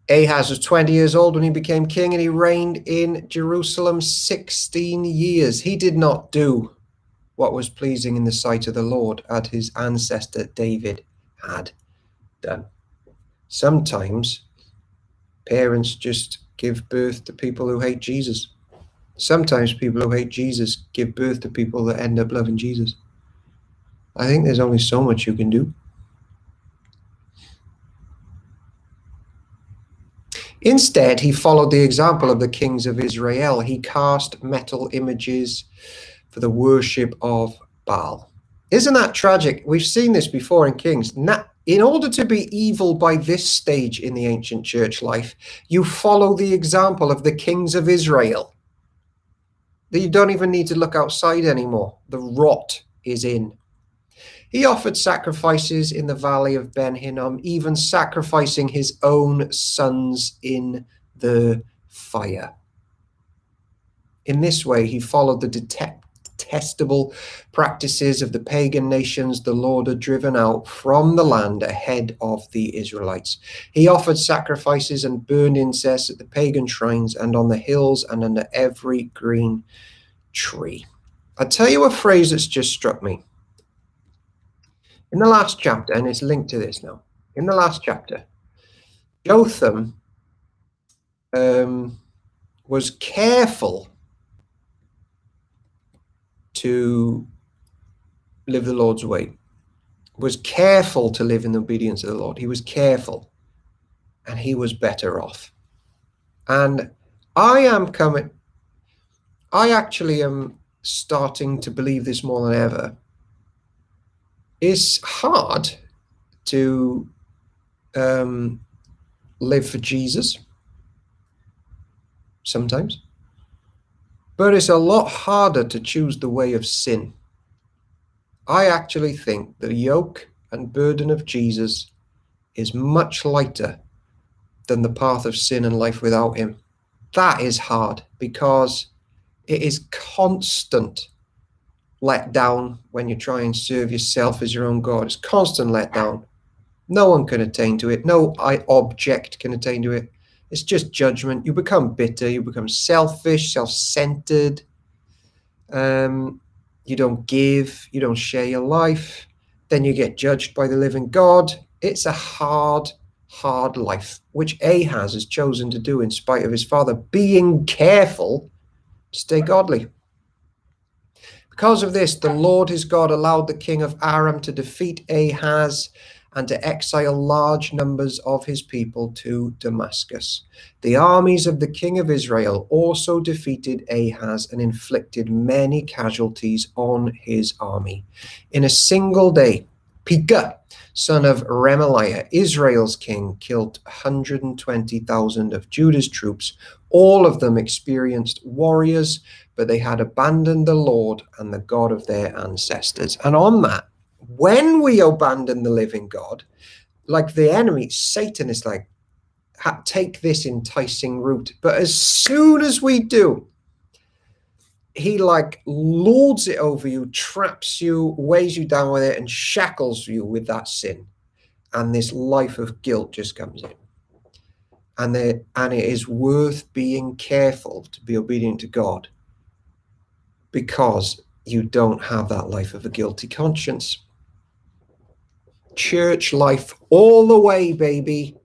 Ahaz was 20 years old when he became king, and he reigned in Jerusalem 16 years. He did not do what was pleasing in the sight of the Lord, as his ancestor David had done. Sometimes parents just give birth to people who hate Jesus. Sometimes people who hate Jesus give birth to people that end up loving Jesus. I think there's only so much you can do. Instead, he followed the example of the kings of Israel. He cast metal images for the worship of Baal. Isn't that tragic? We've seen this before in Kings. In order to be evil by this stage in the ancient church life, you follow the example of the kings of Israel. You don't even need to look outside anymore. The rot is in. He offered sacrifices in the valley of Ben Hinnom, even sacrificing his own sons in the fire. In this way, he followed the detestable practices of the pagan nations the Lord had driven out from the land ahead of the Israelites. He offered sacrifices and burned incense at the pagan shrines and on the hills and under every green tree. I'll tell you a phrase that's just struck me. In the last chapter, and it's linked to this now, in the last chapter, Jotham was careful to live the Lord's way, was careful to live in obedience of the Lord. He was careful, and he was better off. And I actually am starting to believe this more than ever, It's hard to live for Jesus sometimes, but it's a lot harder to choose the way of sin. I actually think the yoke and burden of Jesus is much lighter than the path of sin and life without him. That is hard because it is constant let down when you try and serve yourself as your own God. It's constant let down. No one can attain to it. No object can attain to it. It's just judgment. You become bitter. You become selfish, self-centered. You don't give. You don't share your life. Then you get judged by the living God. It's a hard life, which Ahaz has chosen to do in spite of his father being careful to stay godly. Because of this, the Lord his God allowed the king of Aram to defeat Ahaz and to exile large numbers of his people to Damascus. The armies of the king of Israel also defeated Ahaz and inflicted many casualties on his army. In a single day, Pekah, son of Remaliah, Israel's king, killed 120,000 of Judah's troops. All of them experienced warriors, but they had abandoned the Lord and the God of their ancestors. And on that, when we abandon the living God, like the enemy, Satan is like, take this enticing route. But as soon as we do, he like lords it over you, traps you, weighs you down with it, and shackles you with that sin. And this life of guilt just comes in. And it is worth being careful to be obedient to God, because you don't have that life of a guilty conscience. Church life all the way, baby.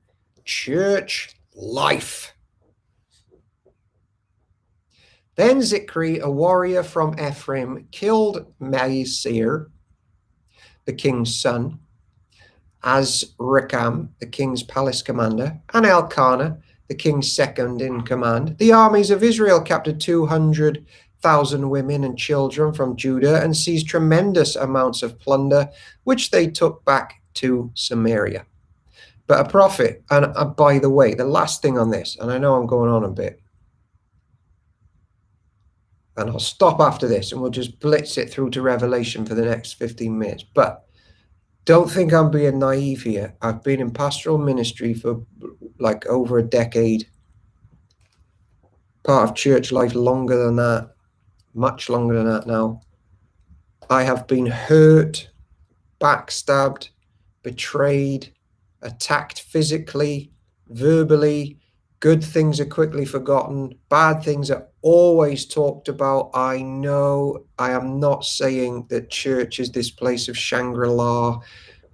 Church life. Then Zikri, a warrior from Ephraim, killed Maasir, the king's son, Azrikam, the king's palace commander, and Elkanah, the king's second in command. The armies of Israel captured 200,000 women and children from Judah and seized tremendous amounts of plunder, which they took back to Samaria. But a prophet, and by the way, the last thing on this, and I know I'm going on a bit, and I'll stop after this and we'll just blitz it through to Revelation for the next 15 minutes. But don't think I'm being naive here. I've been in pastoral ministry for like over a decade. Part of church life longer than that, much longer than that now. I have been hurt, backstabbed, betrayed, attacked physically, verbally. Good things are quickly forgotten. Bad things are always talked about. I know I am not saying that church is this place of Shangri-La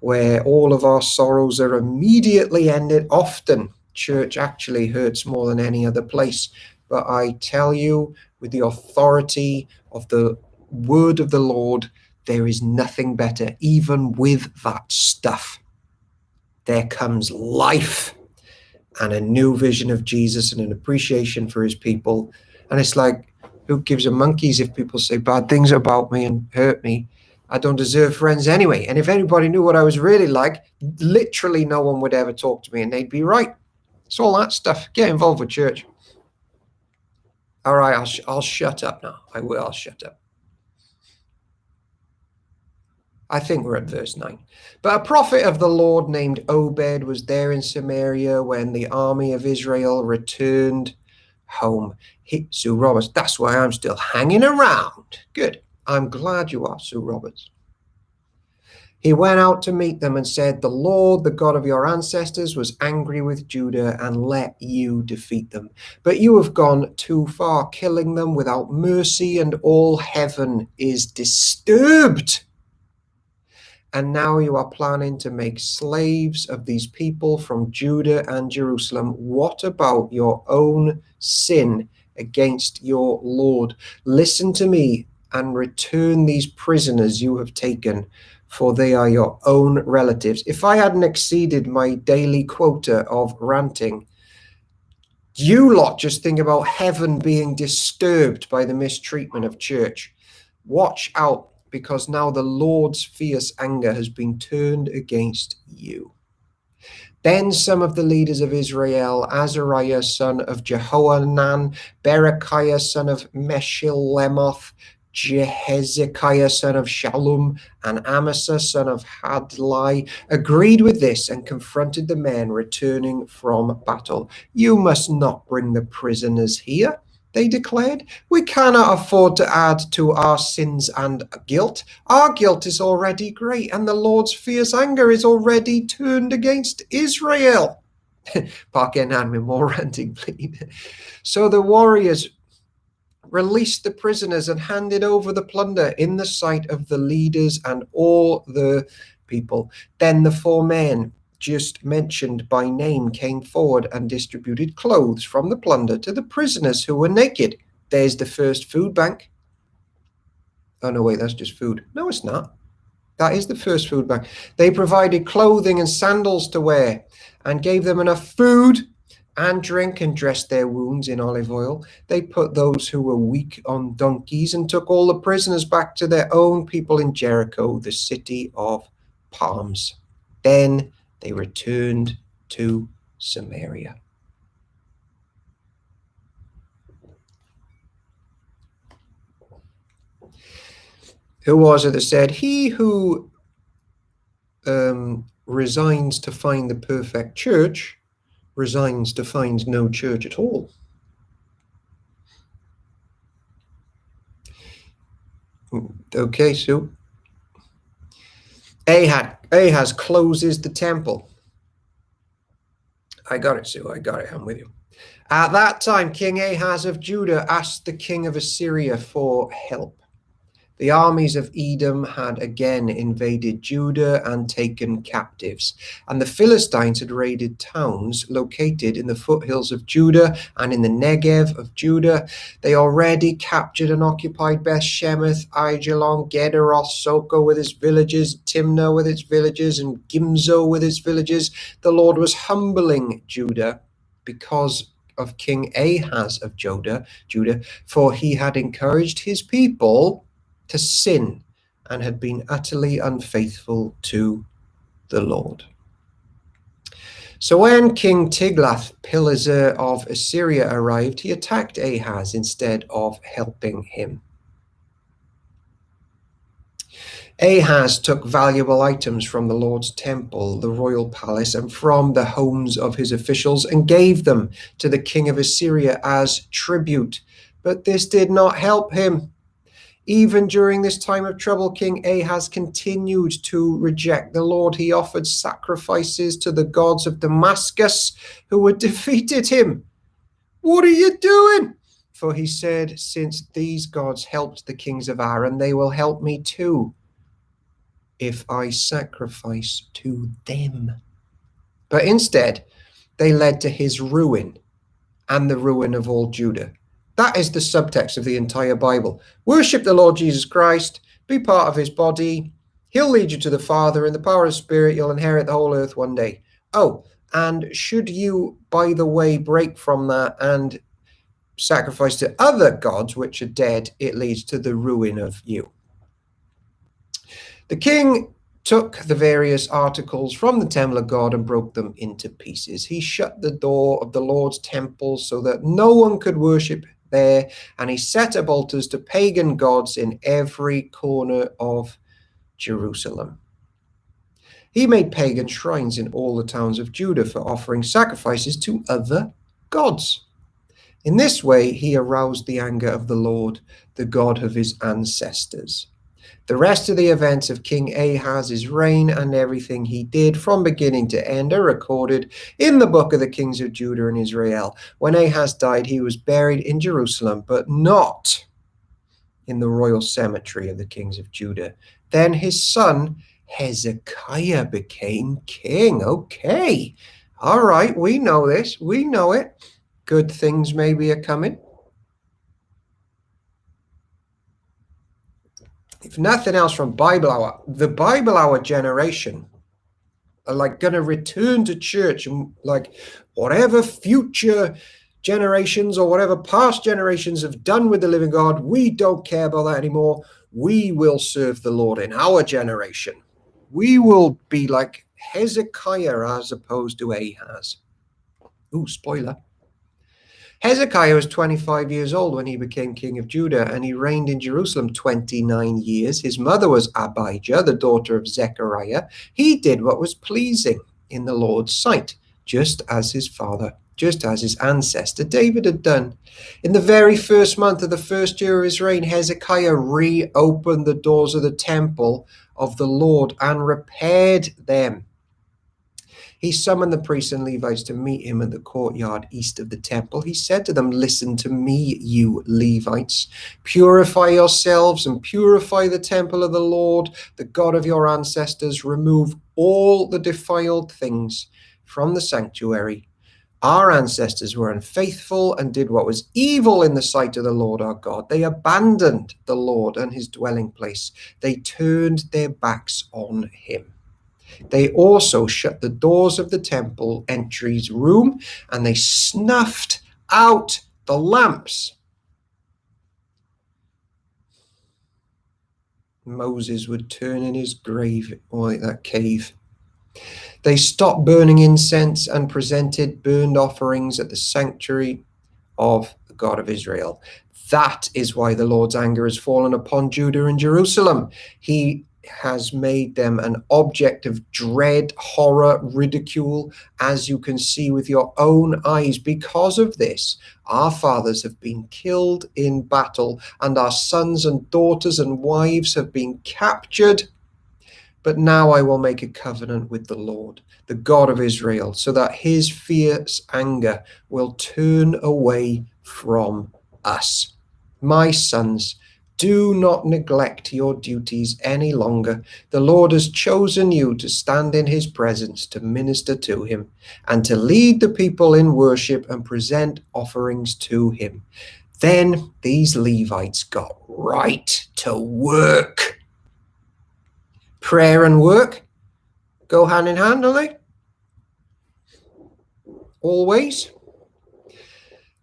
where all of our sorrows are immediately ended. Often church actually hurts more than any other place. But I tell you, with the authority of the word of the Lord, there is nothing better. Even with that stuff, there comes life and a new vision of Jesus and an appreciation for his people. And it's like, who gives a monkeys if people say bad things about me and hurt me? I don't deserve friends anyway. And if anybody knew what I was really like, literally no one would ever talk to me, and they'd be right. It's all that stuff. Get involved with church. All right, I'll shut up now. I'll shut up. I think we're at verse 9. But a prophet of the Lord named Obed was there in Samaria when the army of Israel returned home. Sue Roberts, that's why I'm still hanging around. Good. I'm glad you are, Sue Roberts. He went out to meet them and said, the Lord, the God of your ancestors, was angry with Judah and let you defeat them. But you have gone too far, killing them without mercy, and all heaven is disturbed. And now you are planning to make slaves of these people from Judah and Jerusalem. What about your own sin against your Lord? Listen to me and return these prisoners you have taken, for they are your own relatives. If I hadn't exceeded my daily quota of ranting, you lot just think about heaven being disturbed by the mistreatment of church. Watch out, because now the Lord's fierce anger has been turned against you. Then some of the leaders of Israel, Azariah son of Jehohanan, Berechiah son of Meshillemoth, Jehezekiah son of Shallum, and Amasa son of Hadlai, agreed with this and confronted the men returning from battle. "You must not bring the prisoners here," they declared. "We cannot afford to add to our sins and guilt. Our guilt is already great, and the Lord's fierce anger is already turned against Israel." Parkenan with more ranting, please. So the warriors released the prisoners and handed over the plunder in the sight of the leaders and all the people. Then the 4 men just mentioned by name came forward and distributed clothes from the plunder to the prisoners who were naked. There's the first food bank. Oh, no, wait, that's just food. No, it's not. That is the first food bank. They provided clothing and sandals to wear and gave them enough food and drink and dressed their wounds in olive oil. They put those who were weak on donkeys and took all the prisoners back to their own people in Jericho, the city of palms. Then they returned to Samaria. Who was it that said, "He who resigns to find the perfect church resigns to find no church at all"? Okay, so Ahaz closes the temple. I got it, Sue. I got it. I'm with you. At that time, King Ahaz of Judah asked the king of Assyria for help. The armies of Edom had again invaded Judah and taken captives, and the Philistines had raided towns located in the foothills of Judah and in the Negev of Judah. They already captured and occupied Beth Shemesh, Aijalon, Gederoth, Soko with its villages, Timnah with its villages, and Gimzo with its villages. The Lord was humbling Judah because of King Ahaz of Judah, for he had encouraged his people to sin and had been utterly unfaithful to the Lord. So when King Tiglath-Pileser of Assyria arrived, he attacked Ahaz instead of helping him. Ahaz took valuable items from the Lord's temple, the royal palace, and from the homes of his officials, and gave them to the king of Assyria as tribute. But this did not help him. Even during this time of trouble, King Ahaz continued to reject the Lord. He offered sacrifices to the gods of Damascus, who had defeated him. "What are you doing?" For he said, "Since these gods helped the kings of Aram, they will help me too, if I sacrifice to them." But instead, they led to his ruin and the ruin of all Judah. That is the subtext of the entire Bible. Worship the Lord Jesus Christ, be part of his body. He'll lead you to the Father in the power of the Spirit. You'll inherit the whole earth one day. Oh, and should you, by the way, break from that and sacrifice to other gods which are dead, it leads to the ruin of you. The king took the various articles from the temple of God and broke them into pieces. He shut the door of the Lord's temple so that no one could worship there, and he set up altars to pagan gods in every corner of Jerusalem. He made pagan shrines in all the towns of Judah for offering sacrifices to other gods. In this way, he aroused the anger of the Lord, the God of his ancestors. The rest of the events of King Ahaz's reign and everything he did from beginning to end are recorded in the book of the kings of Judah and Israel. When Ahaz died, he was buried in Jerusalem, but not in the royal cemetery of the kings of Judah. Then his son Hezekiah became king. Okay. All right, we know this. We know it. Good things maybe are coming. If nothing else from Bible Hour, the Bible Hour generation are like going to return to church, and like whatever future generations or whatever past generations have done with the living God, we don't care about that anymore. We will serve the Lord in our generation. We will be like Hezekiah as opposed to Ahaz. Ooh, spoiler. Hezekiah was 25 years old when he became king of Judah, and he reigned in Jerusalem 29 years. His mother was Abijah, the daughter of Zechariah. He did what was pleasing in the Lord's sight, just as his father, just as his ancestor David had done. In the very first month of the first year of his reign, Hezekiah reopened the doors of the temple of the Lord and repaired them. He summoned the priests and Levites to meet him in the courtyard east of the temple. He said to them, "Listen to me, you Levites. Purify yourselves and purify the temple of the Lord, the God of your ancestors. Remove all the defiled things from the sanctuary. Our ancestors were unfaithful and did what was evil in the sight of the Lord our God. They abandoned the Lord and his dwelling place. They turned their backs on him. They also shut the doors of the temple entry's room, and they snuffed out the lamps." Moses would turn in his grave, or that cave. They stopped burning incense and presented burnt offerings at the sanctuary of the God of Israel. That is why the Lord's anger has fallen upon Judah and Jerusalem. He has made them an object of dread, horror, ridicule, as you can see with your own eyes. Because of this, our fathers have been killed in battle, and our sons and daughters and wives have been captured. But now I will make a covenant with the Lord, the God of Israel, so that his fierce anger will turn away from us. My sons, do not neglect your duties any longer. The Lord has chosen you to stand in his presence, to minister to him, and to lead the people in worship and present offerings to him. Then these Levites got right to work. Prayer and work go hand in hand, don't they? Always.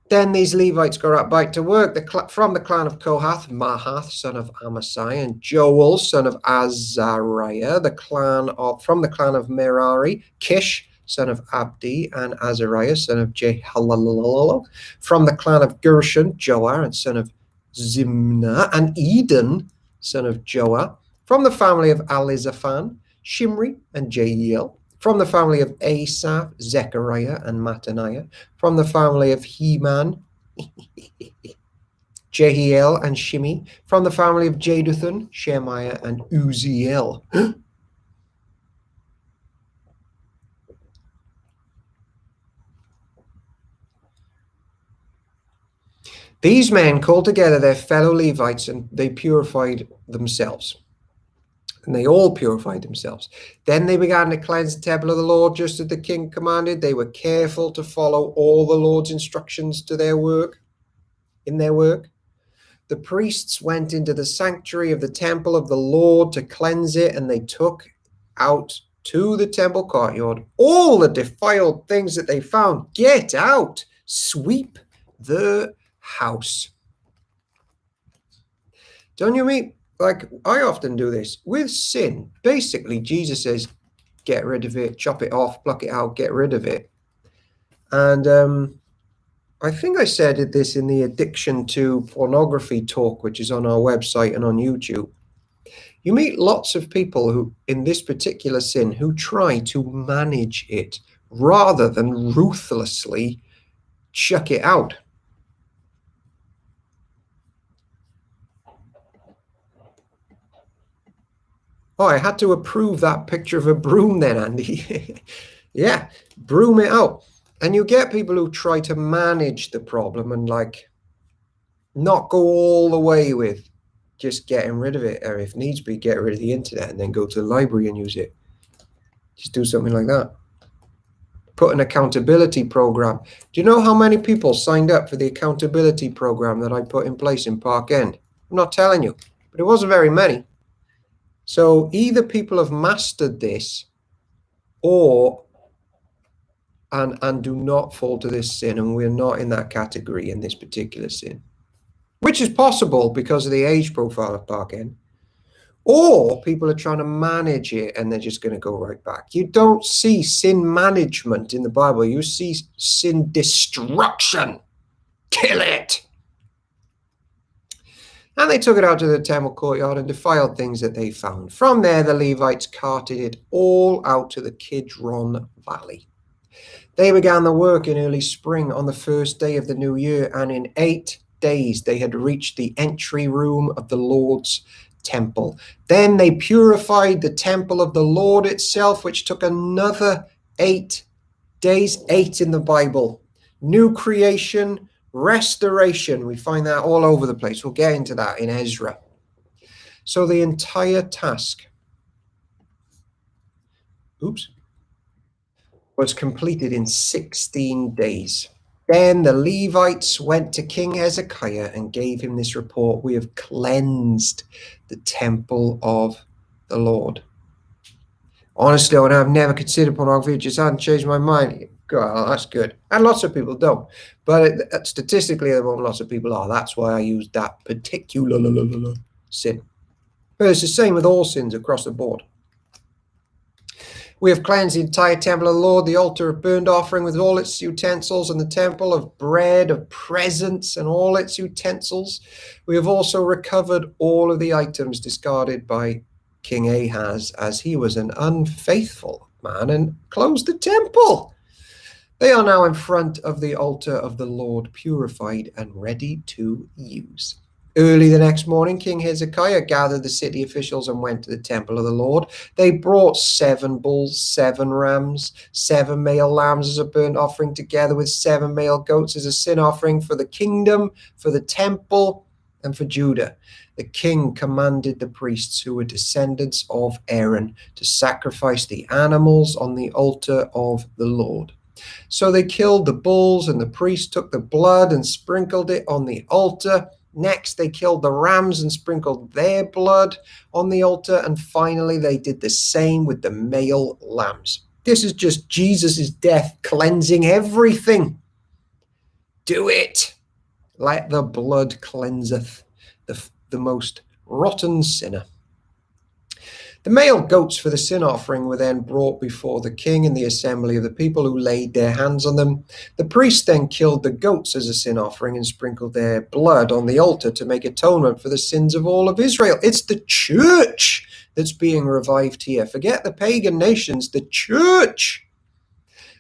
Then these Levites got back to work. From the clan of Kohath, Mahath, son of Amasai, and Joel, son of Azariah. From the clan of Merari, Kish, son of Abdi, and Azariah, son of Jehalelel. From the clan of Gershon, Joah, and son of Zimna, and Eden, son of Joah. From the family of Elizaphan, Shimri, and Jehiel. From the family of Asaph, Zechariah, and Mattaniah. From the family of Heman, Jehiel, and Shimi. From the family of Jeduthun, Shemaiah, and Uziel. These men called together their fellow Levites, and they purified themselves. And they all purified themselves. Then they began to cleanse the temple of the Lord, just as the king commanded. They were careful to follow all the Lord's instructions in their work. The priests went into the sanctuary of the temple of the Lord to cleanse it, and they took out to the temple courtyard all the defiled things that they found. Get out! Sweep the house. Don't you mean? Like, I often do this with sin. Basically, Jesus says, get rid of it, chop it off, pluck it out, get rid of it. And I think I said this in the addiction to pornography talk, which is on our website and on YouTube. You meet lots of people who, in this particular sin, who try to manage it rather than ruthlessly chuck it out. Oh, I had to approve that picture of a broom then, Andy. Yeah, broom it out. And you get people who try to manage the problem and like not go all the way with just getting rid of it, or if needs be, get rid of the internet and then go to the library and use it. Just do something like that. Put an accountability program. Do you know how many people signed up for the accountability program that I put in place in Park End? I'm not telling you, but it wasn't very many. So either people have mastered this or and do not fall to this sin, and we're not in that category in this particular sin, which is possible because of the age profile of Park End. or people are trying to manage it and they're just going to go right back. You don't see sin management in the Bible. You see sin destruction. Kill it. And they took it out to the temple courtyard and defiled things that they found. From there, the Levites carted it all out to the Kidron Valley. They began the work in early spring on the first day of the new year, and in 8 days they had reached the entry room of the Lord's temple. Then they purified the temple of the Lord itself, which took another 8 days. 8 in the Bible. New creation, restoration. We find that all over the place. We'll get into that in Ezra. So the entire task was completed in 16 days. Then the Levites went to King Hezekiah and gave him this report: we have cleansed the temple of the Lord. Honestly, I've never considered pornography. It just hadn't changed my mind. God, that's good. And lots of people don't. But statistically, lots of people are. That's why I use that particular sin. But it's the same with all sins across the board. We have cleansed the entire temple of the Lord, the altar of burnt offering with all its utensils, and the temple of bread, of presents, and all its utensils. We have also recovered all of the items discarded by King Ahaz, as he was an unfaithful man and closed the temple. They are now in front of the altar of the Lord, purified and ready to use. Early the next morning, King Hezekiah gathered the city officials and went to the temple of the Lord. They brought 7 bulls, 7 rams, 7 male lambs as a burnt offering, together with 7 male goats as a sin offering for the kingdom, for the temple, and for Judah. The king commanded the priests, who were descendants of Aaron, to sacrifice the animals on the altar of the Lord. So they killed the bulls, and the priests took the blood and sprinkled it on the altar. Next, they killed the rams and sprinkled their blood on the altar. And finally, they did the same with the male lambs. This is just Jesus' death cleansing everything. Do it. Let the blood cleanseth the most rotten sinner. The male goats for the sin offering were then brought before the king and the assembly of the people, who laid their hands on them. The priests then killed the goats as a sin offering and sprinkled their blood on the altar to make atonement for the sins of all of Israel. It's the church that's being revived here. Forget the pagan nations, the church.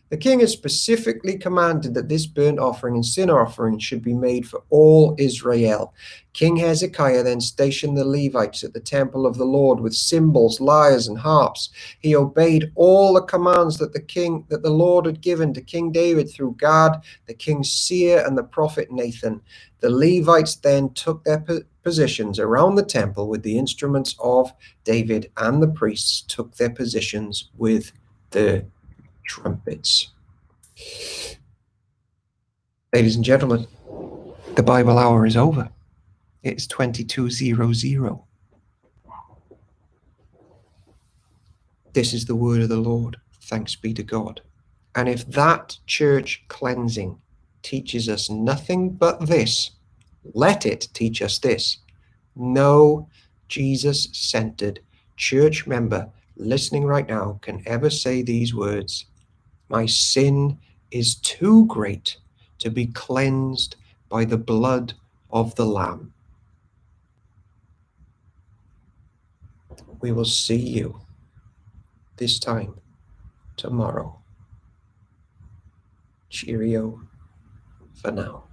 The king has specifically commanded that this burnt offering and sin offering should be made for all Israel. King Hezekiah then stationed the Levites at the temple of the Lord with cymbals, lyres, and harps. He obeyed all the commands that the Lord had given to King David through Gad, the king's seer, and the prophet Nathan. The Levites then took their positions around the temple with the instruments of David, and the priests took their positions with the trumpets. Ladies and gentlemen, the Bible hour is over. It's 22:00. This is the word of the Lord. Thanks be to God. And if that church cleansing teaches us nothing but this, let it teach us this. No Jesus-centered church member listening right now can ever say these words: my sin is too great to be cleansed by the blood of the Lamb. We will see you this time tomorrow. Cheerio for now.